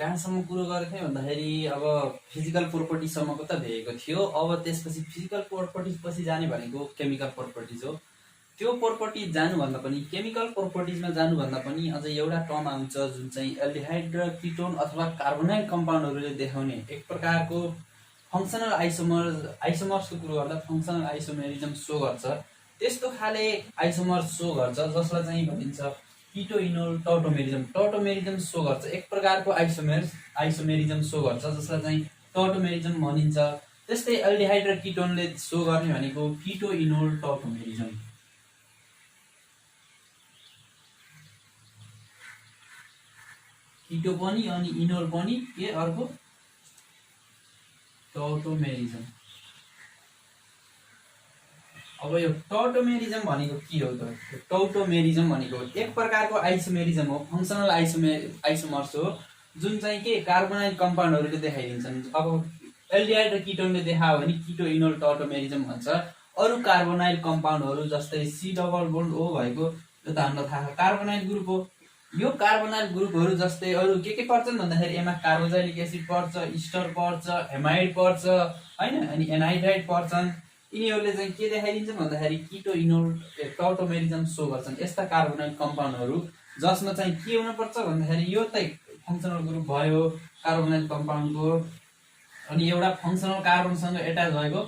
कहाँसम्म कुरो गरेको थिएँ भन्दाखेरि अब फिजिकल प्रोपर्टिजसम्मको त भेटेको थियो। अब त्यसपछि फिजिकल प्रोपर्टिज पछि जाने भनेको केमिकल प्रोपर्टिज हो। त्यो प्रोपर्टिज जानुभन्दा पनि केमिकल प्रोपर्टिजमा जानुभन्दा पनि अझ एउटा टर्म आउँछ जुन चाहिँ एल्डिहाइड र किटोन अथवा कार्बोनाइल कम्पाउन्डहरूले देखाउने एक प्रकारको फङ्सनल आइसोमर्सको कुरो गर्दा फङ्सनल आइसोमेरिजम सो गर्छ। त्यस्तो खाले आइसोमर्स सो गर्छ जसलाई चाहिँ भनिन्छ किटो इनोल टर्टोमेरिजम। टर्टोमेरिजम सो गर्छ एक प्रकारको आइसोमेरिजम सो गर्छ जसलाई चाहिँ टर्टोमेरिजम भनिन्छ। त्यस्तै एल्डिहाइड र किटोनले सो गर्ने भनेको किटो इनोल टर्टोमेरिजम। किटो पनि अनि इनोल पनि के अर्को टर्टोमेरिजम। अब यो टर्टोमेरिजम भनेको के हो त? टर्टोमेरिजम भनेको एक प्रकारको आइसोमेरिजम हो, फङ्सनल आइसोमर्स हो जुन चाहिँ के कार्बोनाइल कम्पाउन्डहरूले देखाइदिन्छन्। अब एल्डिहाइड र किटोनले देखायो भने किटो इनोल टर्टोमेरिजम भन्छ। अरू कार्बोनाइल कम्पाउन्डहरू जस्तै सी डबल बोन्ड ओ भएको यो त हामीलाई थाहा छ कार्बोनाइल ग्रुप हो। यो कार्बोनाइल ग्रुपहरू जस्तै अरू के पर्छन् भन्दाखेरि यसमा कार्बोक्सिलिक एसिड पर्छ, इस्टर पर्छ, हेमाइड पर्छ हैन, अनि एनाइड्राइड पर्छन्। यिनीहरूले चाहिँ के देखाइदिन्छन् भन्दाखेरि किटो इनोल टर्टोमेरिजम सो गर्छन्। यस्ता कार्बोनाइल कम्पाउन्डहरू जसमा चाहिँ के हुनुपर्छ भन्दाखेरि यो त फङ्सनल ग्रुप भयो कार्बोनाइल कम्पाउन्डको, अनि एउटा फङ्सनल कार्बनसँग एट्याच भएको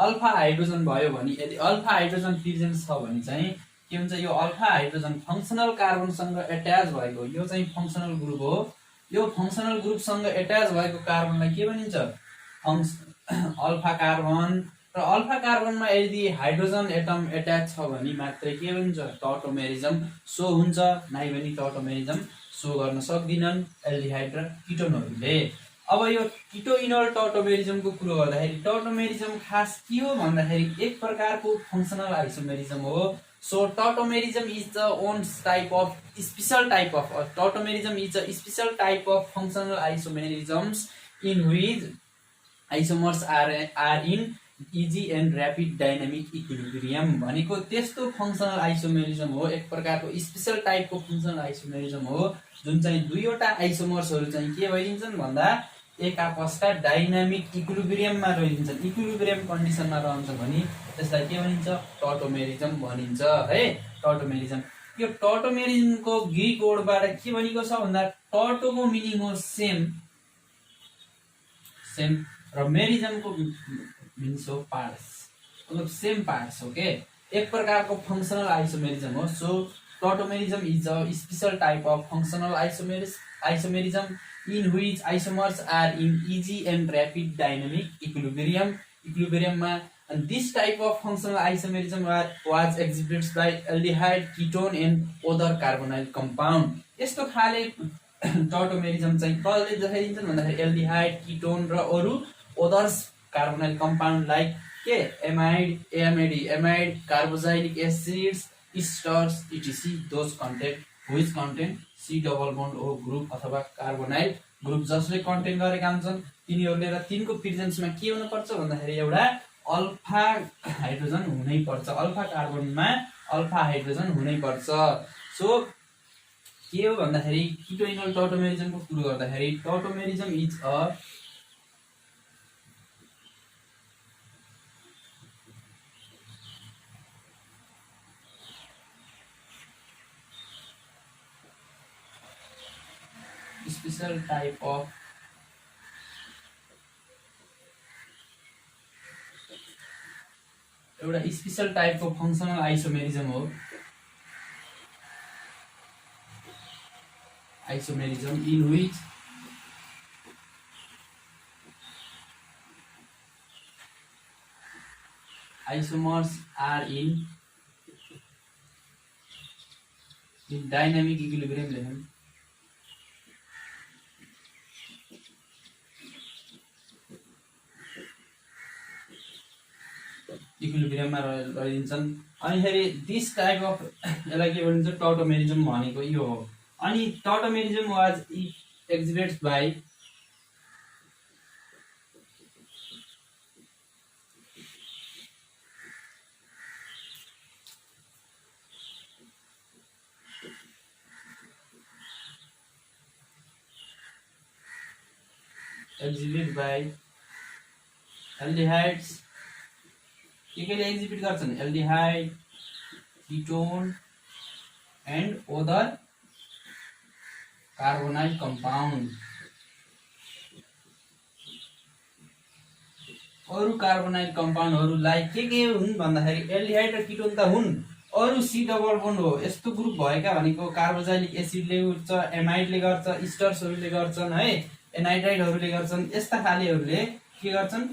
अल्फा हाइड्रोजन भयो भने यदि अल्फा हाइड्रोजन प्रेजेन्ट छ भने चाहिँ के हुन्छ यो अल्फा हाइड्रोजन फङ्सनल कार्बनसँग एट्याच भएको यो चाहिँ फङ्सनल ग्रुप हो। यो फङ्सनल ग्रुपसँग एट्याच भएको कार्बनलाई के भनिन्छ अल्फा कार्बन। र अल्फा कार्बनमा यदि हाइड्रोजन एटम एट्याच छ भने मात्रै के भन्छ टर्टोमेरिजम सो हुन्छ, नाइ भने टर्टोमेरिजम सो गर्न सक्दिनन् एल्डिहाइड र किटोनहरूले। अब यो किटो इनोल टर्टोमेरिजमको कुरो गर्दाखेरि टर्टोमेरिजम खास के हो भन्दाखेरि एक प्रकारको फङ्सनल आइसोमेरिजम हो। So tautomerism is the own type of special type of tautomerism is a special type of functional isomerisms in which isomers are in easy and rapid dynamic equilibrium भनेको त्यस्तो फङ्सनल आइसोमेरिजम हो। एक प्रकारको special टाइपको functional isomerism हो जुन चाहिँ दुईवटा आइसोमर्सहरू चाहिँ के भइदिन्छन् भन्दा एक आपसका डाइनामिक इक्विलिब्रियममा रहिदिन्छन्, इक्विलिब्रियम कन्डिसनमा रहन्छ भने त्यसलाई के भनिन्छ टर्टोमेरिजम भनिन्छ है। टर्टोमेरिजम यो टर्टोमेरिजमको ग्रीक वर्डबाट के भनेको छ भन्दा टर्टोको मिनिङ हो सेम र मेरिजमको मीन्स हो पार्ट्स, मतलब सेम पार्ट्स हो के एक प्रकारको फङ्सनल आइसोमेरिजम हो। So tautomerism is a special type of functional isomerism in which isomers are in easy and rapid dynamic equilibrium and this type of functional isomerism was exhibited by aldehyde, ketone and other carbonyl compound। यस्तो खाले टर्टोमेरिजम चाहिँ कसले देखाइदिन्छन् भन्दाखेरि aldehyde, ketone र अरू others carbonyl compound like के amide, carboxylic acids, इस्टर्स इटिसी those which contain C double bond O group अथवा carbonyl group जसले कन्टेन गरेका हुन्छन् तिनीहरूले र तिनको प्रेजेन्समा के हुनु पर्छ भन्दाखेरि एउटा अल्फा हाइड्रोजन हुनै पर्छ, अल्फा कार्बनमा अल्फा हाइड्रोजन हुनै पर्छ। सो के हो भन्दाखेरि किटो इनोल टर्टोमेरिजमको कुरो गर्दाखेरि tautomerism is a special type of एउटा स्पेशल टाइपको फङ्सनल आइसोमेरिजम हो। Isomerism in which isomers are in dynamic equilibrium लेख्नु इक्विलिब्रियममा रहिदिन्छन्। अनि फेरि दिस टाइप अफ यसलाई के भनिन्छ टर्टोमेरिजम भनेको यो हो। अनि tautomerism was exhibited by exhibit by aldehydes के एक्जिबिट गर्छन् aldehyde ketone and other carbonyl compound अरु कार्बोनाइल कम्पाउन्डहरूलाई के हुन् भन्दाखेरि एल्डिहाइड र कीटोन त हुन् अरु सी डबल बोन्ड हो यस्तो ग्रुप भएका भनेको कार्बोक्सिलिक एसिडले गर्छ एमाइडले गर्छ इस्टर्सहरूले गर्छन् है एनाइड्राइडहरूले गर्छन् यस्ता खालेहरूले के गर्छन्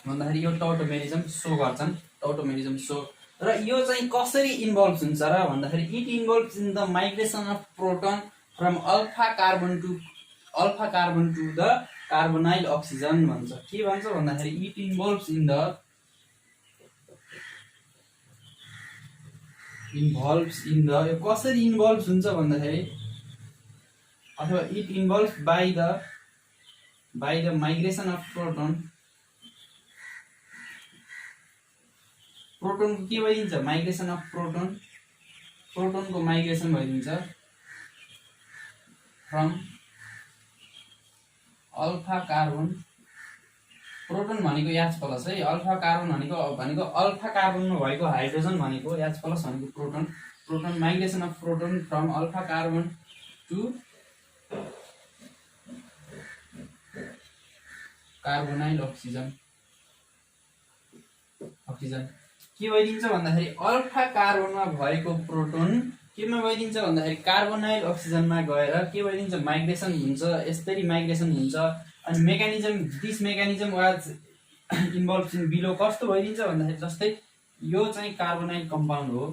भन्दाखेरि यो टौटोमेरिजम सो गर्छन् टौटोमेरिजम सो र यो चाहिँ कसरी इन्भल्भ हुन्छ र भन्दाखेरि it involves in the migration of proton from alpha carbon to the carbonyl oxygen भन्छ के भन्छ भन्दाखेरि इट इन्भल्भ्स इन द यो कसरी इन्भल्भ हुन्छ भन्दाखेरि अथवा it involves by the migration of प्रोटोनको के भइदिन्छ माइग्रेसन अफ प्रोटोनको माइग्रेसन भइदिन्छ फ्रम अल्फा कार्बन प्रोटोन भनेको H प्लस है अल्फा कार्बन भनेको अल्फा कार्बनमा भएको हाइड्रोजन भनेको H प्लस भनेको proton migration of proton from alpha carbon to carbonyl oxygen के भइदिन्छ भन्दाखेरि अल्फा कार्बनमा भएको प्रोटोन केमा भइदिन्छ भन्दाखेरि कार्बोनाइल अक्सिजनमा गएर के भइदिन्छ माइग्रेसन हुन्छ यसरी माइग्रेसन हुन्छ अनि mechanism was involve in below कस्तो भइदिन्छ भन्दाखेरि जस्तै यो चाहिँ कार्बोनाइल कम्पाउन्ड हो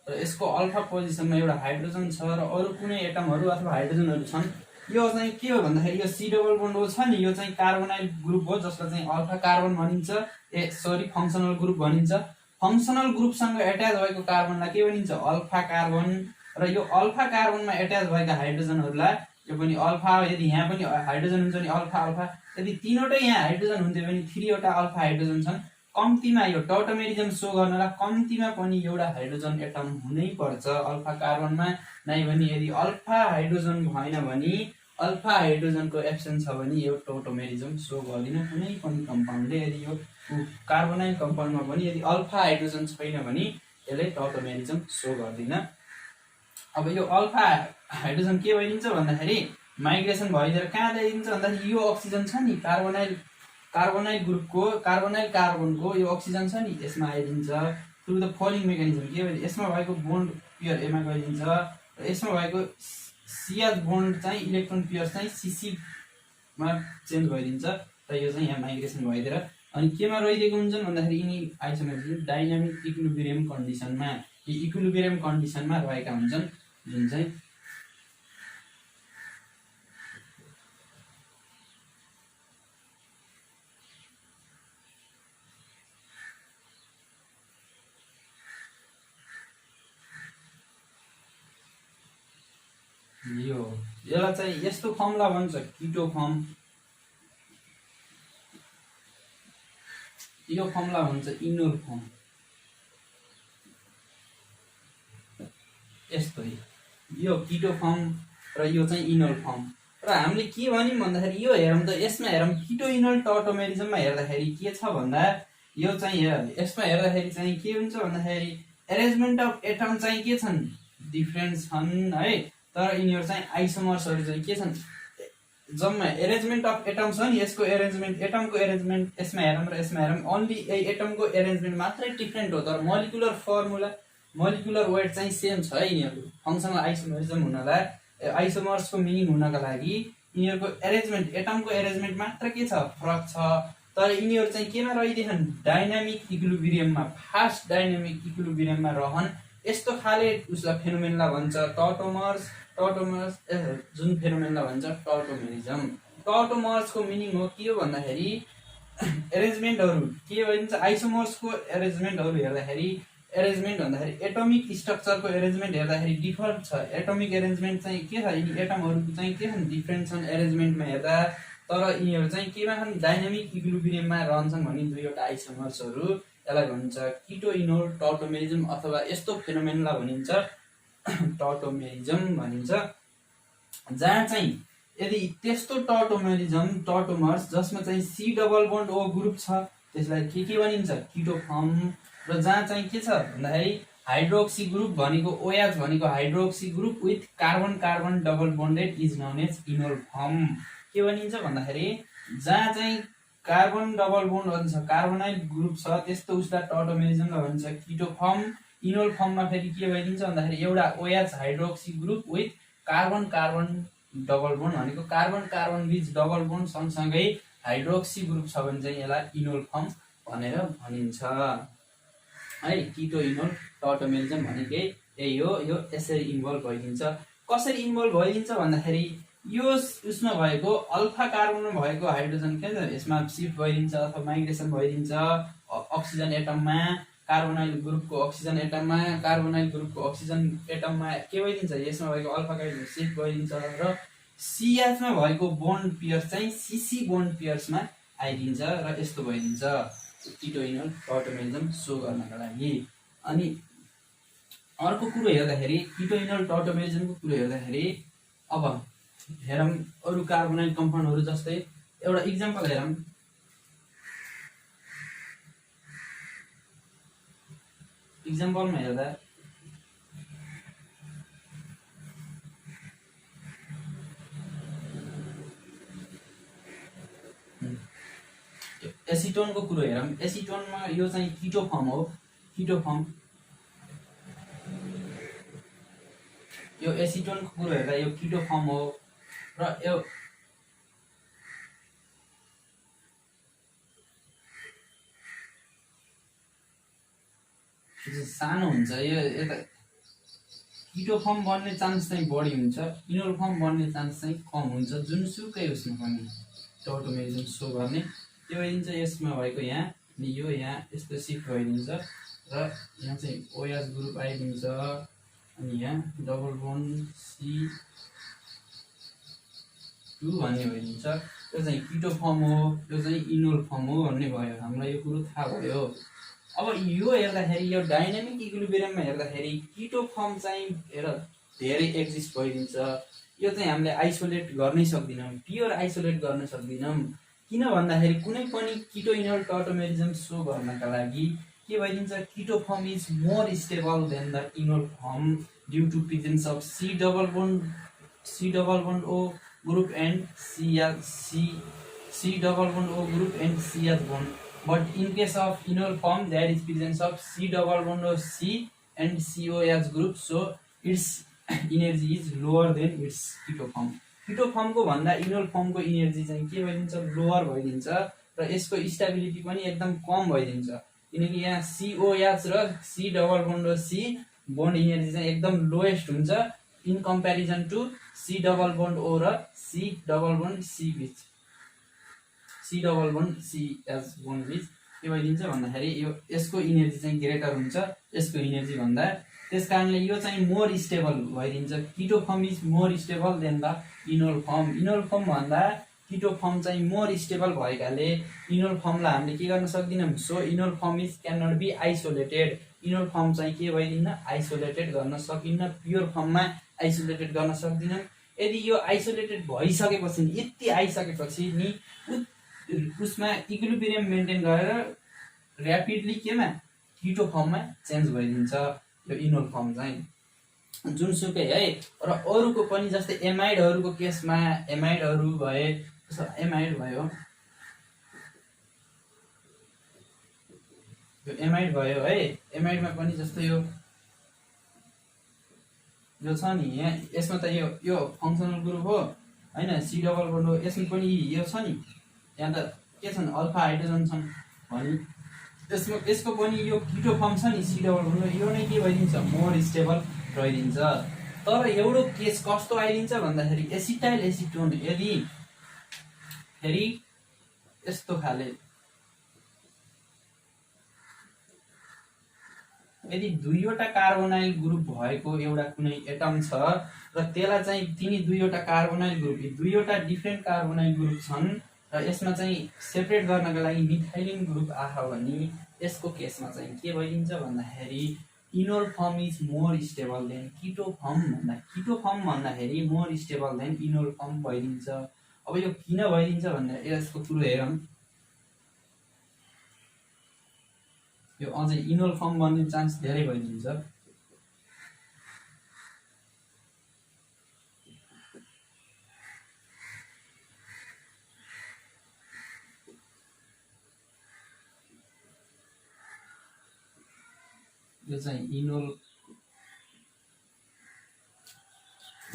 र यसको अल्फा पोजिसनमा एउटा हाइड्रोजन छ र अरु कुनै एटमहरू अथवा हाइड्रोजनहरू छन् यो चाहिँ के हो भन्दाखेरि यो सी डबल बोन्ड हो छ नि यो चाहिँ कार्बोनाइल ग्रुप हो जसलाई चाहिँ अल्फा कार्बन भनिन्छ फङ्सनल ग्रुप भनिन्छ फङ्सनल ग्रुपसँग एट्याच भएको कार्बनलाई के भनिन्छ अल्फा कार्बन र यो अल्फा कार्बनमा एट्याच भएका हाइड्रोजनहरूलाई यो पनि अल्फा यदि यहाँ पनि हाइड्रोजन हुन्छ नि अल्फा यदि तीनवटै यहाँ हाइड्रोजन हुन्थ्यो भने 3 वटा अल्फा हाइड्रोजन छन् कम्तीमा यो टौटोमेरिजम सो गर्नलाई कम्तीमा पनि एउटा हाइड्रोजन एटम हुनै पर्छ अल्फा कार्बनमा नै भने यदि अल्फा हाइड्रोजन भएन भने अल्फा हाइड्रोजनको एब्सेन्स छ भने यो टौटोमेरिजम सो गर्दैन कुनै पनि कम्पाउन्डले यदि यो कार्बोनाइल कम्पाउन्डमा पनि यदि अल्फा हाइड्रोजन छैन भने यसले टौटोमेरिजम सो गर्दैन अब यो अल्फा हाइड्रोजन के भइदिन्छ भन्दाखेरि माइग्रेसन भइदिएर कहाँ जाइदिन्छ भन्दाखेरि यो अक्सिजन छ नि कार्बोनाइल ग्रुपको कार्बोनाइल कार्बनको यो अक्सिजन छ नि यसमा आइदिन्छ थ्रु द फलिङ मेकानिजम के भन्छ यसमा भएको बोन्ड पेयर एमा गइदिन्छ र यसमा भएको CH बोन्ड चाहिँ इलेक्ट्रोन पेयर चाहिँ CC मा चेन्ज भइदिन्छ र यो चाहिँ यहाँ माइग्रेसन भइदिएर अनि केमा रहिदिएको हुन्छन् भन्दाखेरि यिनी आइसोमेरिक डाइनामिक इक्विलिब्रियम कन्डिसनमा इक्विलिब्रियम कन्डिसनमा रहेका हुन्छन् जुन चाहिँ यसलाई चाहिँ यस्तो फर्मुला भन्छ कीटो फर्म यो फर्मुला भन्छ इनोल फर्म यस्तो यो कीटो फर्म र यो चाहिँ इनोल फर्म र हामीले के भन्यौं भन्दाखेरि यो हेरौँ त यसमा हेरौँ कीटो इनोल टौटोमेरिजममा हेर्दाखेरि के छ भन्दा यो चाहिँ यसमा हेर्दाखेरि चाहिँ के हुन्छ भन्दाखेरि अरेन्जमेन्ट अफ एटम चाहिँ के छन् डिफरेन्ट छन् है तर यिनीहरु चाहिँ आइसोमर्सहरु चाहिँ के छन् जम्मा अरेन्जमेन्ट अफ एटम छ नि यसको अरेन्जमेन्ट एटमको अरेन्जमेन्ट यसमा हेरौँ र यसमा हेरौँ ओन्ली एटमको अरेन्जमेन्ट मात्रै डिफरेन्ट हो तर मोलिकुलर फर्मुला मोलिकुलर वेट चाहिँ सेम छ है यिनीहरु फङ्सनल आइसोमरिजम हुनलाई आइसोमर्सको मिनिङ हुनका लागि यिनीहरुको अरेन्जमेन्ट एटमको अरेन्जमेन्ट मात्र के छ फरक छ तर यिनीहरु चाहिँ केमा रहिदिन्छन् डायनामिक इक्विलिब्रियममा फास्ट डायनामिक इक्विलिब्रियममा रहन यस्तो खाले उसलाई फेनोमेनला भन्छ टौटोमर्स जुन फेनोमेनला भन्छ टौटोमेरिजम टौटोमर्सको मिनिङ हो के हो भन्दाखेरि अरेन्जमेन्टहरु के भन्छ आइसोमर्सको अरेन्जमेन्टहरु हेर्दाखेरि अरेन्जमेन्ट भन्दाखेरि एटोमिक स्ट्रक्चरको अरेन्जमेन्ट हेर्दाखेरि डिफरेन्ट छ एटोमिक अरेन्जमेन्ट चाहिँ के छ यिनी एटमहरु चाहिँ के छन् डिफरेन्ट छन् अरेन्जमेन्टमा हेर्दा तर यिनीहरु चाहिँ केमा छन् डायनामिक इक्विलिब्रियममा रहन्छन् भनी दुईवटा आइसोमर्सहरु यसलाई भन्छ कीटो इनोल टौटोमेरिजम अथवा यस्तो फेनोमेनला भनिन्छ टौटोमेरिजम भनिन्छ जहाँ चाहिँ यदि त्यस्तो टर्टोमर्स जसमा चाहिँ C double bond O group छ त्यसलाई के भनिन्छ किटोफर्म। र जहाँ चाहिँ के छ भन्दाखेरि हाइड्रोक्सी ग्रुप भनेको OH भनेको hydroxy group with carbon carbon double bonded is known as enol form. के भनिन्छ भन्दाखेरि जहाँ चाहिँ कार्बन डबल बोन्ड हुन्छ कार्बोनाइल ग्रुप छ त्यस्तो उसलाई टर्टोमेरिजमलाई भनिन्छ किटोफर्म। इनोल फर्ममा फेरि के भइदिन्छ भन्दाखेरि एउटा OH hydroxy group with carbon carbon double bond भनेको कार्बन कार्बन बीच डबल बोन्ड सँगसँगै हाइड्रोक्सी ग्रुप छ भने चाहिँ यसलाई इनोल फर्म भनेर भनिन्छ है। किटो इनोल टर्टोमेरिजम भनेकै यही हो। यो यसरी इन्भल्भ भइदिन्छ। कसरी इन्भल्भ भइदिन्छ भन्दाखेरि यो उसमा भएको अल्फा कार्बनमा भएको हाइड्रोजन के यसमा सिफ्ट भइदिन्छ अथवा माइग्रेसन भइदिन्छ अक्सिजन एटममा। कार्बोनाइल ग्रुपको अक्सिजन एटममा कार्बोनाइल ग्रुपको अक्सिजन एटममा के भइदिन्छ यसमा भएको अल्फा कार्बन सिफ्ट भइदिन्छ र CHमा भएको बोन्ड पेयर्स चाहिँ CC बोन्ड पेयर्समा आइदिन्छ र यस्तो भइदिन्छ किटो इनोल टर्टोमेरिजम सो गर्नका लागि। अनि अर्को कुरो हेर्दाखेरि किटो इनोल टर्टोमेरिजमको कुरो हेर्दाखेरि अब हेरौँ अरू कार्बोनाइल कम्पाउन्डहरू जस्तै एउटा इक्जाम्पल हेरौँ। इक्जाम्पलमा हेर्दा एसिटोनको कुरो हेरौँ। एसिटोनमा यो चाहिँ किटोफर्म हो। किटोफर्म यो एसिटोनको कुरो हेर्दा यो किटोफर्म हो र यो सानो हुन्छ। यो यता किटोफर्म बन्ने चान्स चाहिँ बढी हुन्छ इनोल फर्म बन्ने चान्स चाहिँ कम हुन्छ जुनसुकै उसमा पनि टर्टोमेरिजम सो गर्ने। त्यो भइदिन्छ यसमा भएको यहाँ अनि यो यहाँ यस्तो सिफ्ट भइदिन्छ र यहाँ चाहिँ OH ग्रुप आइदिन्छ अनि यहाँ डबल बोन्ड C2 भन्ने भइदिन्छ। यो चाहिँ किटोफर्म हो यो चाहिँ इनोल फर्म हो भन्ने भयो। हामीलाई यो कुरो थाहा भयो। अब यो हेर्दाखेरि यो डाइनामिक इक्विलिब्रियममा हेर्दाखेरि किटोफर्म चाहिँ हेर धेरै एक्जिस्ट भइदिन्छ। यो चाहिँ हामीले आइसोलेट गर्नै सक्दैनौँ प्योर आइसोलेट गर्न सक्दैनौँ। किन भन्दाखेरि कुनै पनि किटो इनोल टर्टोमेरिजम सो गर्नका लागि के भइदिन्छ keto form is more stable than the enol form due to presence of C double bond O group and C double bond O group and CH bond. But in case of enol form, there is presence of C double bond of C and COH group, so its energy is lower than its keto form. Keto form को भन्दा enol form को energy चाहिँ के भइदिन्छ lower भइदिन्छ र यसको stability पनि एकदम कम भइदिन्छ किनकि यहाँ COH र C double bond of C bond energy चाहिँ एकदम lowest हुन्छ in comparison to C double bond O र C double bond C बीच C double bond CH bond बीच के भइदिन्छ भन्दाखेरि यो यसको एनर्जी चाहिँ ग्रेटर हुन्छ यसको एनर्जी भन्दा त्यसकारणले यो चाहिँ मोर स्टेबल भइदिन्छ keto form is more stable than the enol form भन्दा कीटो फर्म चाहिँ मोर स्टेबल भएकाले इनोल फर्मलाई हामीले के गर्न सक्दिनौं so enol form is can not be isolated enol form चाहिँ के भइदिन्न आइसोलेटेड गर्न सकिन्न प्योर फर्ममा आइसोलेटेड गर्न सक्दिनौं यदि यो आइसोलेटेड भइसकेपछि यति आइसकेपछि नि उसमा इक्विलिब्रियम मेन्टेन गरेर र्यापिडली केमा कीटो फर्ममा चेन्ज भइदिन्छ यो इनोल फर्म चाहिँ जुनसुकै है र अरूको पनि जस्तै एमाइडहरुको केसमा एमाइडहरु भए एमाइड भयो यो एमाइड भयो है एमाइडमा पनि जस्तो यो छ नि यहाँ यसमा त यो फंक्सनल ग्रुप हो हैन सी डबल बन्ड हो यसमा पनि यो छ नि यहाँ त के छन् अल्फा हाइड्रोजन छन् भनी यसको पनि यो कीटो फर्म छ नि सी डबल बन्ड यो नै के भइदिन्छ मोर स्टेबल रहिदिन्छ तर एउटो केस कस्तो आइदिन्छ भन्दाखेरि एसिटाइल एसिटोन यदि फेरि यस्तो खाले यदि दुईवटा कार्बोनाइल ग्रुप भएको एउटा कुनै एटम छ र त्यसलाई चाहिँ तिनी दुईवटा कार्बोनाइल ग्रुप दुईवटा डिफरेन्ट कार्बोनाइल ग्रुप छन् र यसमा चाहिँ सेपरेट गर्नका लागि मिथाइलिन ग्रुप आयो भने यसको केसमा चाहिँ के भइदिन्छ भन्दाखेरि enol form is more stable than keto form भन्दाखेरि more stable than enol form भइदिन्छ। अब यो किन भइदिन्छ भन्दा यसको कुरो हेरौँ। यो अझै इनोल फर्म बन्ने चान्स धेरै भइदिन्छ। यो चाहिँ इनोल,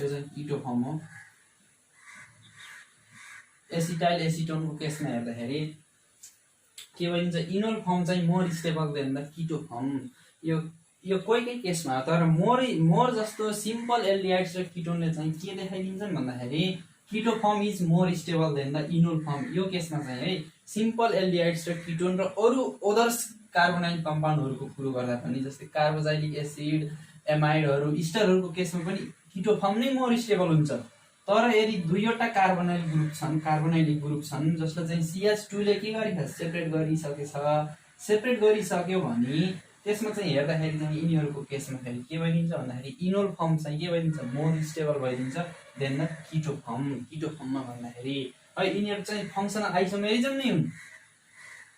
यो चाहिँ किटो फर्म हो। एसिटाइल एसिटोनको केसमा हेर्दाखेरि के भइदिन्छ, इनोल फर्म चाहिँ more stable than the keto form. यो कोही केसमा हो, तर मोर जस्तो सिम्पल एल्डिहाइड्स र किटोनले चाहिँ के देखाइदिन्छन् भन्दाखेरि किटो form is more stable than the enol form. यो केसमा चाहिँ है सिम्पल एल्डिहाइड्स र किटोन र अरू अदर्स कार्बोनाइल कम्पाउन्डहरूको कुरो गर्दा पनि, जस्तै कार्बोजाइलिक एसिड, एमाइडहरू, इस्टरहरूको केसमा पनि किटो फर्म नै मोर स्टेबल हुन्छ। तर यदि दुईवटा कार्बोनाइलिक ग्रुप छन् जसले चाहिँ CH2 ले के गरेको सेपरेट गरिसक्यो भने त्यसमा चाहिँ हेर्दाखेरि चाहिँ यिनीहरूको केसमा फेरि के भइदिन्छ भन्दाखेरि इनोल फर्म चाहिँ के भइदिन्छ, more stable भइदिन्छ then the keto form. किटो फर्ममा भन्दाखेरि है यिनीहरू चाहिँ फङ्सनल आइसोमेरिजम नै हुन्,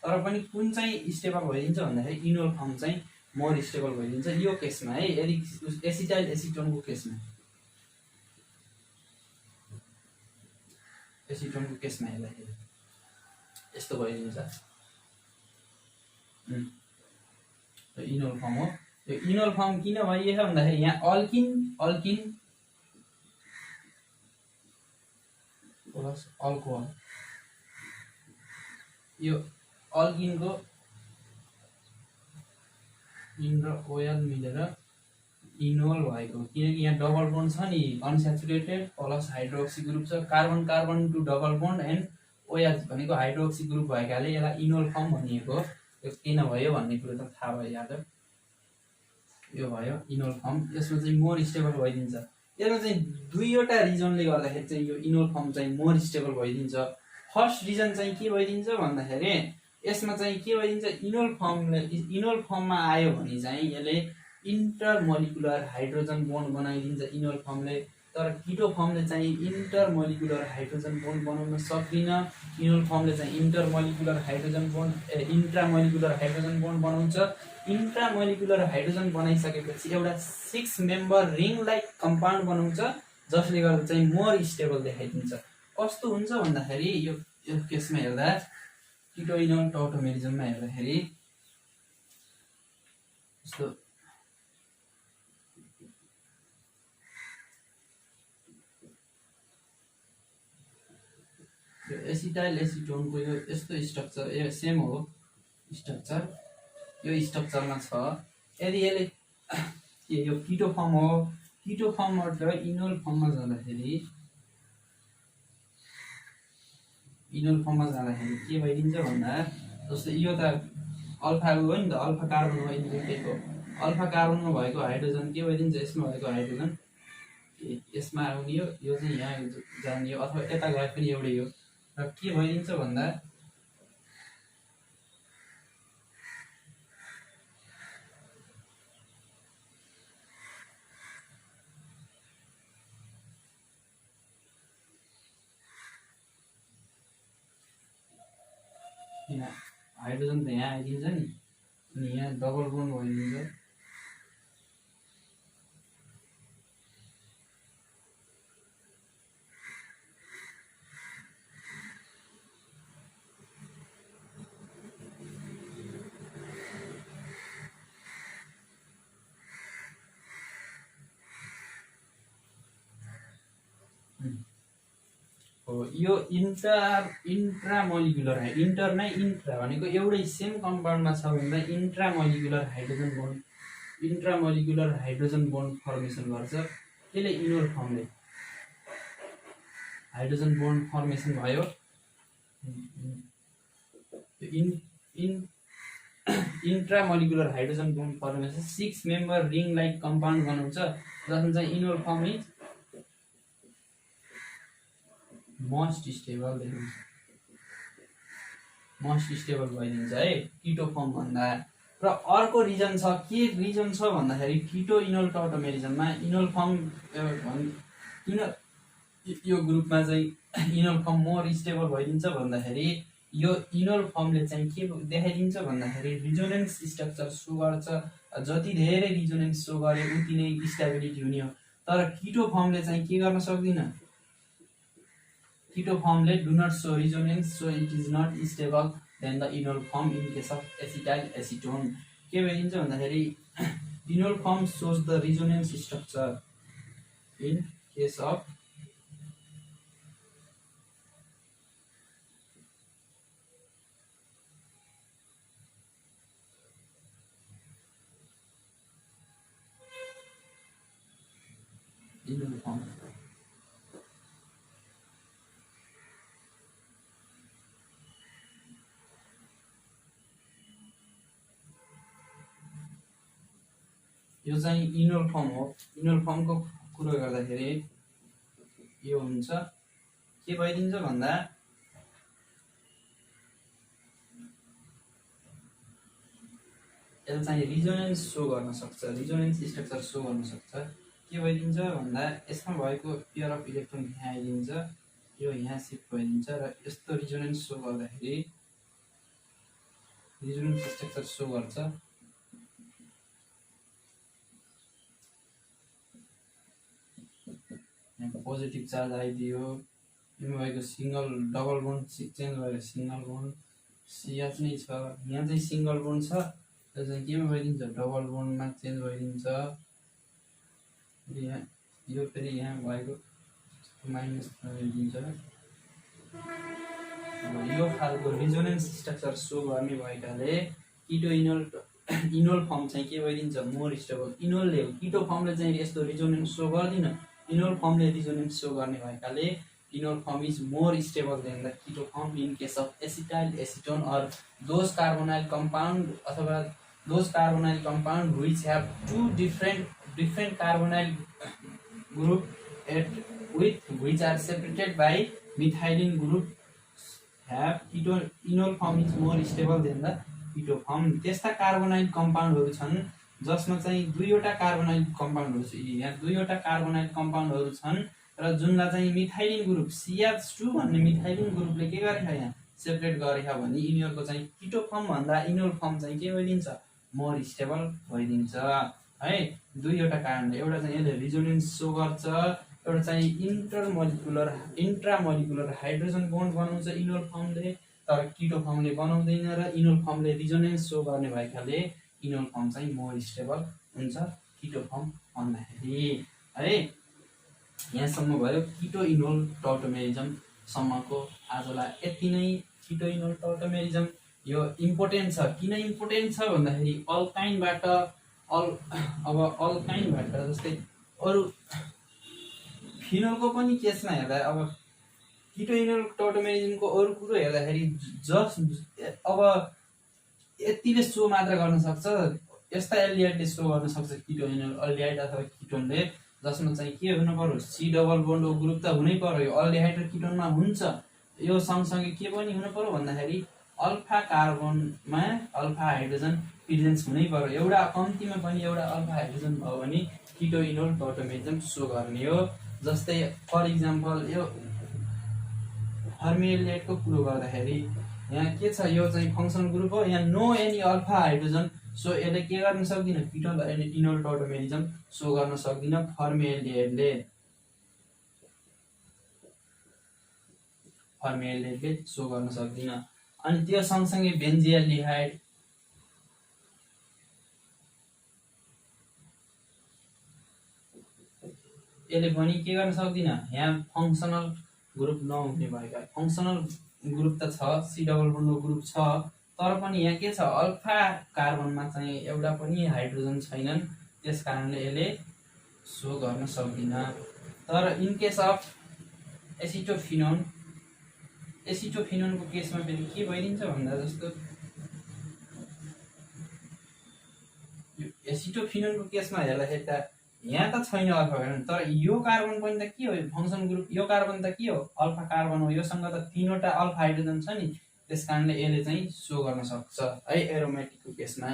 तर पनि कुन चाहिँ स्टेबल भइदिन्छ भन्दाखेरि इनोल फर्म चाहिँ मोर स्टेबल भइदिन्छ यो केसमा है। यदि एसिटाइल एसिटोनको केसमा हेर्दाखेरि यस्तो भइदिन्छ। इनोल फर्म हो। यो इनोल फर्म किन भइएको छ भन्दाखेरि यहाँ अल्किन प्लस अल्कोहल, यो अल्किनको इन र ओएल मिलेर इनोल भएको, किनकि यहाँ डबल बोन्ड छ नि, अनस्याचुरेटेड प्लस हाइड्रोक्सी ग्रुप छ, carbon carbon to double bond and OH भनेको हाइड्रोक्सी ग्रुप भएकाले यसलाई इनोल फर्म भनिएको। यो किन भयो भन्ने कुरो त थाहा भइहाल्यो। यो भयो इनोल फर्म। यसमा चाहिँ मोर स्टेबल भइदिन्छ। यसमा चाहिँ दुईवटा रिजनले गर्दाखेरि चाहिँ यो इनोल फर्म चाहिँ मोर स्टेबल भइदिन्छ। फर्स्ट रिजन चाहिँ के भइदिन्छ भन्दाखेरि यसमा चाहिँ के भइदिन्छ, इनोल फर्ममा आयो भने चाहिँ यसले इन्टरमोलिकुलर हाइड्रोजन बोन्ड बनाइदिन्छ इनोल फर्मले। तर किटो फर्मले चाहिँ इन्टरमोलिकुलर हाइड्रोजन बोन्ड बनाउन सक्दिन। इनोल फर्मले चाहिँ इन्ट्रामोलिकुलर हाइड्रोजन बोन्ड बनाउँछ। इन्ट्रामोलिकुलर हाइड्रोजन बनाइसकेपछि एउटा 6 मेम्बर रिङ लाइक कम्पाउन्ड बनाउँछ, जसले गर्दा चाहिँ मोर स्टेबल देखाइदिन्छ। कस्तो हुन्छ भन्दाखेरि यो केसमा हेर्दा किटो इनोल टौटोमेरिजममा हेर्दाखेरि यस्तो यो एसिटाइल एसिटोनको यो यस्तो स्ट्रक्चर सेम हो स्ट्रक्चर, यो स्ट्रक्चरमा छ। यदि यसले यो किटो फर्म हो, किटो फर्मबाट इनोल फर्ममा जाँदाखेरि के भइदिन्छ भन्दा, जस्तै यो त अल्फा हो नि त, अल्फा कार्बन हो इन्डिकेटको। अल्फा कार्बनमा भएको हाइड्रोजन के भइदिन्छ, यसमा भएको हाइड्रोजन यसमा आउने हो, यो चाहिँ यहाँ जाने हो, अथवा यता गए पनि एउटै हो। र के भइदिन्छ भन्दा यहाँ हाइड्रोजन त यहाँ आइदिन्छ नि, अनि यहाँ डबल बोन्ड भइदिन्छ। यो इन्ट्रामोलिकुलर इन्टर नै इन्ट्रा भनेको एउटै सेम कम्पाउन्डमा छ भन्दा इन्ट्रामोलिकुलर हाइड्रोजन बोन्ड फर्मेसन गर्छ। त्यसले इनोल फर्मले हाइड्रोजन बोन्ड फर्मेसन भयो। Intramolecular hydrogen bond formation 6 member ring like compound बनाउँछ, जसमा चाहिँ enol form is most stable भइदिन्छ है किटो फर्म भन्दा। र अर्को रिजन छ, के रिजन छ भन्दाखेरि किटो इनोल टर्टोमेरिजममा इनोल फर्म किन यो ग्रुपमा चाहिँ इनोल फर्म मोर स्टेबल भइदिन्छ भन्दाखेरि यो इनोल फर्मले चाहिँ के देखाइदिन्छ भन्दाखेरि रिजोनेन्स स्ट्रक्चर सो गर्छ। जति धेरै रिजोनेन्स सो गरे उति नै स्टेबिलिटी हुने हो। तर किटो फर्मले चाहिँ के गर्न सक्दिन, किटो फर्मले do not show resonance, so it is not stable than the enol form in case of acetyl acetone. के भइदिन्छ भन्दाखेरि enol form shows the resonance structure in case of enol form. यो चाहिँ इनोल फर्म हो। Enol फर्मको कुरो गर्दाखेरि यो हुन्छ, के भइदिन्छ भन्दा यसले चाहिँ रिजोनेन्स सो गर्न सक्छ, रिजोनेन्स स्ट्रक्चर सो गर्न सक्छ। के भइदिन्छ भन्दा यसमा भएको पेयर अफ इलेक्ट्रोन यहाँ आइदिन्छ, यो यहाँ सिफ्ट भइदिन्छ र यस्तो रिजोनेन्स सो गर्दाखेरि रिजोनेन्स स्ट्रक्चर सो गर्छ। पोजिटिभ चार्ज आइदियो, यो भएको सिङ्गल डबल बोन्ड चेन्ज भएर सिङ्गल बोन्ड सिएच नै छ, यहाँ चाहिँ सिङ्गल बोन्ड छ, त्यो चाहिँ केमा भइदिन्छ डबल बोन्डमा चेन्ज भइदिन्छ। यहाँ यो फेरि यहाँ भएको माइनस भइदिन्छ। यो खालको रिजोनेन्स स्ट्रक्चर सो गर्ने भएकाले किटो इनोल फर्म चाहिँ के भइदिन्छ मोर स्टेबल। इनोलले किटो फर्मले चाहिँ यस्तो रिजोनेन्स सो गर्दिन, इनोल फर्मले रिजोनेन्स सो गर्ने भएकाले enol form is more stable than the keto form in case of acetyl acetone और दोज कार्बोनाइल कंपाउंड अथवा those carbonyl compound which have two different carbonyl group with which are separated by methylene group have enol form is more stable than the keto form। त्यस्ता carbonyl कम्पाउन्डहरु छन् जसमा चाहिँ दुईवटा carbonyl कम्पाउन्डहरु छ, यहाँ दुईवटा carbonyl कम्पाउन्डहरु छन् र जुनलाई चाहिँ मिथाइलिन ग्रुप CH2 भन्ने मिथाइलिन ग्रुपले के गरेछ यहाँ सेपरेट गरेछ भने यिनीहरुको चाहिँ किटो फर्म भन्दा इनोल फर्म चाहिँ के भइदिन्छ मोर स्टेबल भइदिन्छ है। दुईवटा कारणले, एउटा चाहिँ यसले रिजोनेन्स सो गर्छ, एउटा चाहिँ इन्ट्रामोलिकुलर हाइड्रोजन बन्ड बनाउँछ इनोल फर्मले, तर किटो फर्मले बनाउँदैन र इनोल फर्मले रिजोनेन्स सो गर्ने भएकाले इनोल फर्म चाहिँ मोर स्टेबल हुन्छ किटो फर्म भन्दाखेरि है। यहाँसम्म भयो किटो इनोल टर्टोमेरिजम सम्मको आजलाई यति नै। किटो इनोल टर्टोमेरिजम यो इम्पोर्टेन्ट छ, किन इम्पोर्टेन्ट छ भन्दाखेरि अल्काइनबाट जस्तै अरू फिनोलको पनि केसमा हेर्दा अब किटो इनोल टर्टोमेरिजमको अरू कुरो हेर्दाखेरि अब यतिले सो मात्र गर्न सक्छ, यस्ता एल्डिहाइडले सो गर्न सक्छ किटो इनोल अल्डिहाइड अथवा किटोनले, जसमा चाहिँ के हुनु पर्यो सी डबल बोन्ड ग्रुप त हुनै पर्यो। अल्डिहाइड र किटोनमा हुन्छ, यो सँगसँगै के पनि हुनु पर्यो भन्दाखेरि अल्फा कार्बनमा अल्फा हाइड्रोजन प्रेजेन्स हुनै पर्यो। एउटा कम्तीमा पनि एउटा अल्फा हाइड्रोजन भयो भने किटो इनोल टर्टोमेरिजम सो गर्ने हो। जस्तै फर इक्जाम्पल यो फर्मिएल्डिहाइडको कुरो गर्दाखेरि यहाँ के छ, यो चाहिँ फङ्सनल ग्रुप हो, यहाँ no any alpha hydrogen, so यसले के गर्न सक्दिन किटो इनोल टर्टोमेरिजम सो गर्न सक्दिन फर्मिएल्डिहाइडले सो गर्न सक्दिन। अनि त्यो सँगसँगै बेन्जिएल्डिहाइड यसले पनि के गर्न सक्दिन, यहाँ फङ्सनल ग्रुप नहुने भएका, फङ्सनल ग्रुप त छ सी डबल बोन्डको ग्रुप छ, तर पनि यहाँ के छ अल्फा कार्बनमा चाहिँ एउटा पनि हाइड्रोजन छैनन्, त्यस कारणले यसले सो गर्न सक्दिन। तर इन केस अफ एसिटोफिनोनको केसमा फेरि के भइदिन्छ भन्दा जस्तो एसिटोफिनोनको केसमा हेर्दाखेरि त यहाँ त छैन अल्फा कार्बन, तर यो कार्बन पनि त के हो फङ्सन ग्रुप, यो कार्बन त के हो अल्फा कार्बन हो, योसँग त तीनवटा अल्फा हाइड्रोजन छ नि, त्यस कारणले यसले चाहिँ सो गर्न सक्छ है एरोमेटिकको केसमा।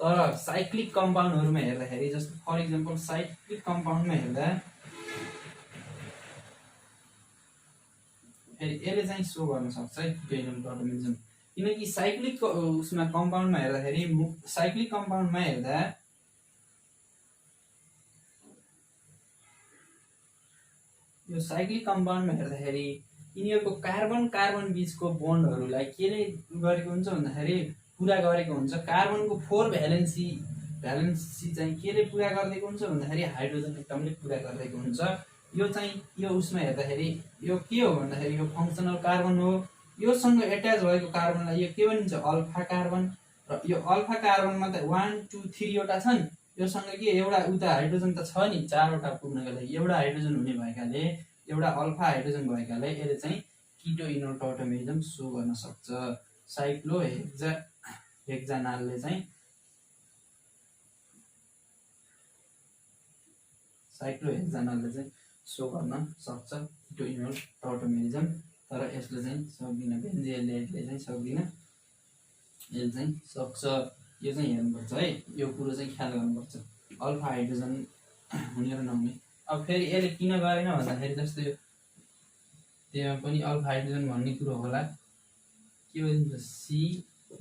तर साइक्लिक कम्पाउन्डहरुमा हेर्दाखेरि जस्तो फर इक्जाम्पल साइक्लिक कम्पाउन्डमा हेर्दा फेरि यसले चाहिँ सो गर्न सक्छ है किटो इनोल टोटोमेरिजम किनकि साइक्लिक उसमा कम्पाउन्डमा हेर्दाखेरि साइक्लिक कम्पाउन्डमा हेर्दा यो साइक्लिक कम्पाउन्डमा हेर्दाखेरि यिनीहरूको कार्बन कार्बन बीचको बोन्डहरूलाई केले गरेको हुन्छ भन्दाखेरि पुरा गरेको हुन्छ कार्बनको 4 भ्यालेन्सी चाहिँ केले पुरा गरिदिएको हुन्छ भन्दाखेरि हाइड्रोजन एटमले पुरा गरिदिएको हुन्छ यो चाहिँ यो उसमा हेर्दाखेरि यो के हो भन्दाखेरि यो फङ्सनल कार्बन हो योसँग एट्याच भएको कार्बनलाई यो के भनिन्छ अल्फा कार्बन र यो अल्फा कार्बनमा त 1 2 3 वटा छन् योसँग के एउटा उता हाइड्रोजन त छ नि 4 वटा पुग्नको लागि एउटा हाइड्रोजन हुने भएकाले एउटा अल्फा हाइड्रोजन भएकाले यसले चाहिँ किटो इनोल टोटोमेरिजम सो गर्न सक्छ साइक्लो हेक्जानालले चाहिँ सो गर्न सक्छ किटो इनोल टोटोमेरिजम तर यसले चाहिँ सक्दिन बेन्जियलेटले चाहिँ सक्दिन यसले चाहिँ सक्छ यो चाहिँ हेर्नुपर्छ है यो कुरो चाहिँ ख्याल गर्नुपर्छ अल्फा हाइड्रोजन हुने र नहुने अब फेरि यसले किन गरेन भन्दाखेरि जस्तो यो त्यहाँ पनि अल्फा हाइड्रोजन भन्ने कुरो होला के भन्छ सी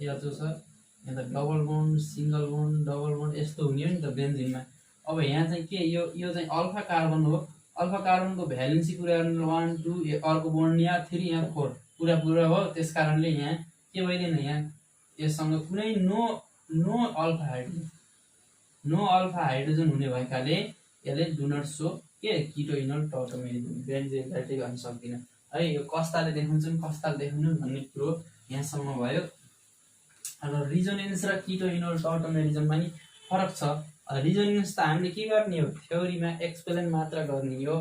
या जो छ यहाँ त double bond single bond double bond यस्तो हुने हो नि त बेन्जिनमा अब यहाँ चाहिँ के यो चाहिँ अल्फा कार्बन हो अल्फा कार्बनको भ्यालेन्सी पुरा गर्नु 1 2 अर्को बोन्ड यहाँ 3 यहाँ 4 पुरा हो त्यसकारणले यहाँ के भइदैन यहाँ यससँग कुनै नो अल्फा हाइड्रोजन हुने भएकाले यसले डु नट सो के किटो इनोल टोटोमेरिजम बेन्जियलेटले गर्न सक्दिन है यो कस्ताले देखाउँछन् कस्ताले देखाउनु भन्ने कुरो यहाँसम्म भयो र रिजोनेन्स र किटो इनोल टोटोमेरिजममा नि फरक छ रिजोनेन्स त हामीले के गर्ने हो थ्योरीमा एक्सप्लेन मात्र गर्ने हो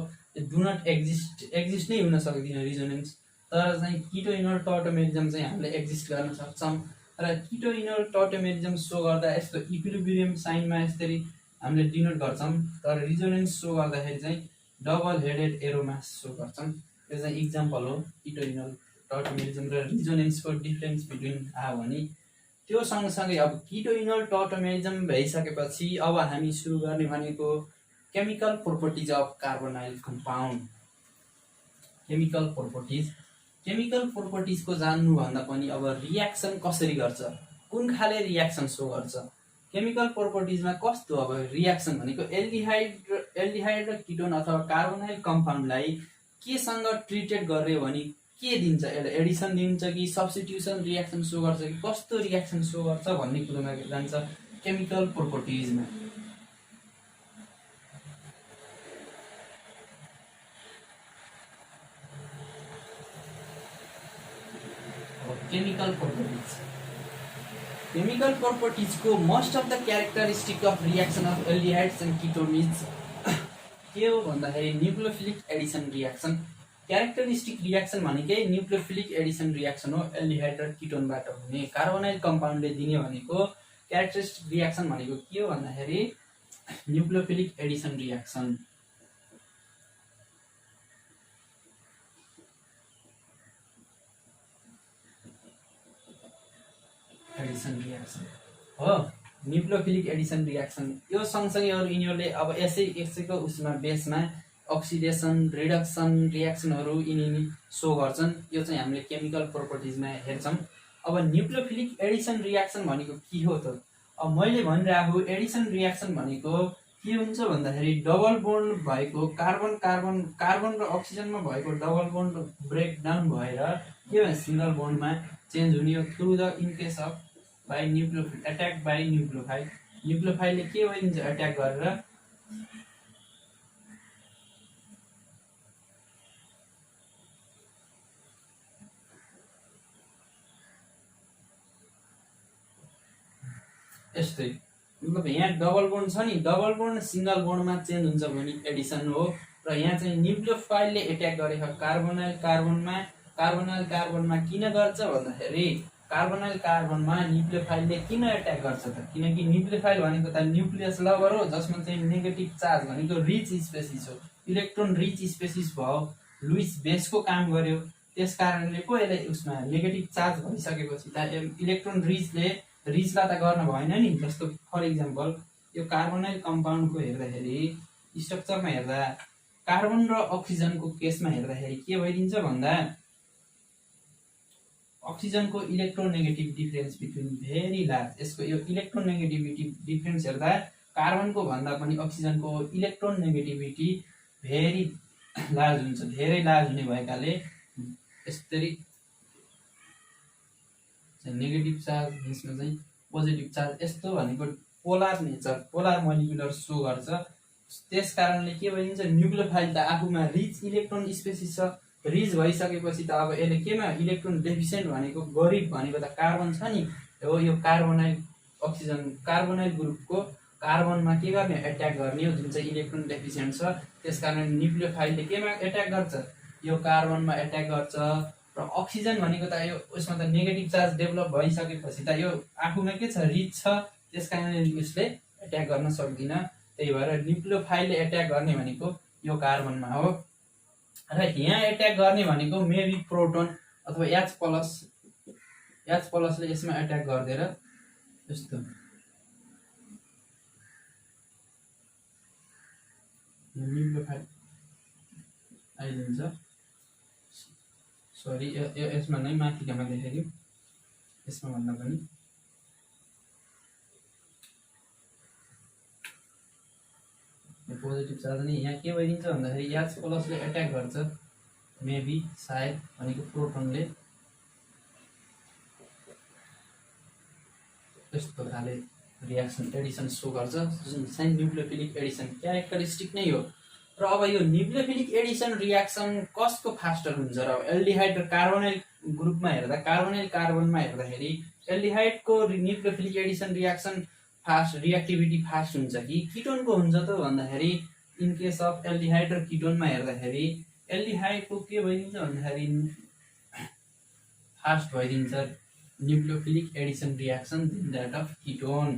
डु नट एक्जिस्ट नै हुन सक्दैन रिजोनेन्स तर चाहिँ किटो इनोल टोटोमेरिजम चाहिँ हामीले एक्जिस्ट गर्न सक्छौँ र किटो इनोल टोटोमेरिजम सो गर्दा यस्तो इक्विलिब्रियम साइनमा यसरी हामीले डिनोट गर्छौँ तर रिजोनेन्स सो गर्दाखेरि चाहिँ डबल हेडेड एरोमा सो गर्छौँ यो चाहिँ इक्जाम्पल हो किटो इनोल टोटोमेरिजम र रिजोनेन्सको डिफरेन्स बिट्विन आयो भने त्यो सँगसँगै अब किटो इनोल टोटोमेरिजम भइसकेपछि अब हामी सुरु गर्ने भनेको chemical properties of carbonyl compound chemical प्रोपर्टिजको जान्नुभन्दा पनि अब रियाक्सन कसरी गर्छ कुन खाले रियाक्सन सो गर्छ केमिकल प्रोपर्टिजमा कस्तो अब रियाक्सन भनेको एल्डिहाइड र किटोन अथवा कार्बोनाइल कम्पाउन्डलाई केसँग ट्रिटेड गर्यो भने के दिन्छ एडिसन दिन्छ कि सब्स्टिट्युसन रियाक्सन सो गर्छ कि कस्तो रियाक्सन सो गर्छ भन्ने कुरोमा जान्छ केमिकल प्रोपर्टिजमा केमिकल प्रोपर्टिज को most of the characteristic of reaction of aldehydes and ketones के हो भन्दाखेरि nucleophilic addition reaction characteristic reaction भनेकै न्युक्लियोफिलिक एडिसन रियाक्सन हो एल्डिहाइड र किटोनबाट हुने कार्बोनाइल कम्पाउन्डले दिने भनेको क्यारेक्टरिस्टिक रियाक्सन भनेको के हो भन्दाखेरि न्युक्लियोफिलिक एडिसन रियाक्सन हो न्युक्लियोफिलिक एडिसन रियाक्सन यो सँगसँगै अरू यिनीहरूले अब यसैको उसमा बेसमा अक्सिडेसन रिडक्सन रियाक्सनहरू यिनी सो गर्छन् यो चाहिँ हामीले केमिकल प्रोपर्टिजमा हेर्छौँ अब न्युक्लियोफिलिक एडिसन रियाक्सन भनेको के हो त अब मैले भनिरहेको एडिसन रियाक्सन भनेको के हुन्छ भन्दाखेरि डबल बोन्ड भएको कार्बन र अक्सिजनमा भएको डबल बोन्ड ब्रेकडाउन भएर के भन्छ सिंगल बोन्डमा चेन्ज हुने हो through the in case of by nucleophile attack by न्युक्लियोफाइलले के भइदिन्छ एट्याक गरेर यस्तै मतलब यहाँ डबल बोन्ड छ नि डबल बोन्ड सिंगल बोन्डमा चेन्ज हुन्छ भने एडिसन हो र यहाँ चाहिँ न्युक्लियोफाइलले एट्याक गरेको कार्बोनाइल कार्बनमा किन गर्छ भन्दाखेरि कार्बोनाइल कार्बनमा न्युक्लियोफाइलले किन एट्याक गर्छ त किनकि न्युक्लियोफाइल भनेको त न्युक्लियस लभर हो जसमा चाहिँ नेगेटिभ चार्ज भनेको रिच स्पेसिस हो इलेक्ट्रोन रिच स्पेसिस भयो लुइस बेसको काम गर्यो त्यसकारणले पो यसले उसमा नेगेटिभ चार्ज भइसकेपछि त इलेक्ट्रोन रिचले रिजलाई त गर्न भएन नि। जस्तो फर इक्जाम्पल यो कार्बोनाइल कम्पाउन्डको हेर्दाखेरि स्ट्रक्चरमा हेर्दा कार्बन र अक्सिजनको केसमा हेर्दाखेरि के भइदिन्छ भन्दा अक्सिजनको electronegative difference between very large. यसको यो इलेक्ट्रोनेगेटिभिटी डिफरेन्स हेर्दा कार्बनको भन्दा पनि अक्सिजनको इलेक्ट्रोनेगेटिभिटी भेरी लार्ज हुन्छ, धेरै लार्ज हुने भएकाले यसरी नेगेटिभ चार्ज यसमा चाहिँ पोजिटिभ चार्ज यस्तो भनेको polar nature, polar molecular so गर्छ। त्यस कारणले के भइदिन्छ न्युक्लियोफाइल त आफूमा रिच इलेक्ट्रोन स्पेसिस छ, रिच भइसकेपछि त अब यसले केमा इलेक्ट्रोन डेफिसिएन्ट भनेको गरिब भनेको त कार्बन छ नि हो। यो कार्बोनाइल अक्सिजन कार्बोनाइल ग्रुपको कार्बनमा के गर्ने एट्याक गर्ने हो जुन चाहिँ इलेक्ट्रोन डेफिसिएन्ट छ। त्यसकारण न्युक्लियोफाइलले केमा एट्याक गर्छ यो कार्बनमा एट्याक गर्छ। र अक्सिजन भनेको त यो उसमा त नेगेटिभ चार्ज डेभलप भइसकेपछि त यो आफूमा के छ रिच छ, त्यस कारणले यसले एट्याक गर्न सक्दिन। त्यही भएर न्युक्लियोफाइलले एट्याक गर्ने भनेको यो कार्बनमा हो। र यहाँ एट्याक गर्ने भनेको मेबी प्रोटोन अथवा H प्लसले यसमा एट्याक गरिदिएर यस्तो न्युक्लियोफाइल आइदिन्छ। सरी यसमा नै माथिकामा देखाइदियो, यसमा भन्दा पनि पोजिटिभ चार्ज नै यहाँ के भइदिन्छ भन्दाखेरि H प्लसले एट्याक गर्छ मेबी सायद भनेको प्रोटोनले यस्तो खाले रियाक्सन एडिसन सो गर्छ जुन चाहिँ न्युक्लियोफिलिक एडिसन क्यारेक्टरिस्टिक नै हो। र अब यो न्युक्लियोफिलिक एडिसन रियाक्सन कसको फास्टर हुन्छ र एल्डिहाइड र कार्बोनाइल ग्रुपमा हेर्दा कार्बोनाइल कार्बनमा हेर्दाखेरि एल्डिहाइडको nucleophilic addition reaction fast reactivity fast हुन्छ कि किटोनको हुन्छ त भन्दाखेरि इन केस अफ एल्डिहाइड र किटोनमा हेर्दाखेरि एल्डिहाइडको के भइदिन्छ भन्दाखेरि फास्ट भइदिन्छ nucleophilic addition reaction than that of ketone.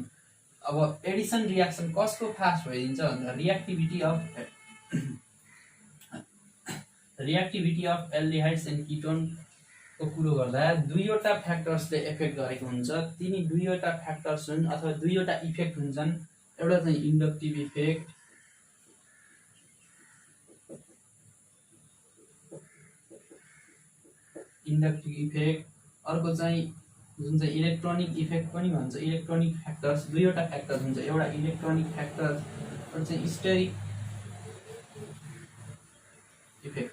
अब एडिसन रियाक्सन कसको फास्ट भइदिन्छ भन्दा रिएक्टिभिटी अफ एल्डिहाइड्स एन्ड किटोनको कुरो गर्दा दुईवटा फ्याक्टर्सले एफेक्ट गरेको हुन्छ। तिनी दुईवटा फ्याक्टर्स हुन् अथवा दुईवटा इफेक्ट हुन्छन्। एउटा चाहिँ इन्डक्टिभ इफेक्ट अर्को चाहिँ जुन चाहिँ इलेक्ट्रोनिक इफेक्ट पनि भन्छ। इलेक्ट्रोनिक फ्याक्टर्स दुईवटा फ्याक्टर्स हुन्छ, एउटा इलेक्ट्रोनिक फ्याक्टर अरू चाहिँ स्टेरिक इफेक्ट।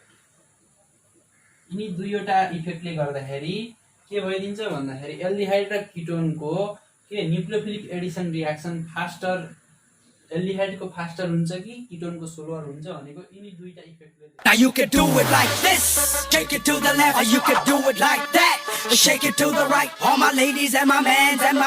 यिनी दुईवटा इफेक्टले गर्दाखेरि के भइदिन्छ भन्दाखेरि एल्डिहाइड र किटोनको के न्युक्लियोफिलिक एडिसन रियाक्सन फास्टर एल्डिहाइडको फास्टर हुन्छ कि किटोनको स्लोअर हुन्छ भनेको यिनी दुईटा इफेक्टले। Now you can do it like this, shake it to the left, or you can do it like that, shake it to the right. All my ladies and my mans and my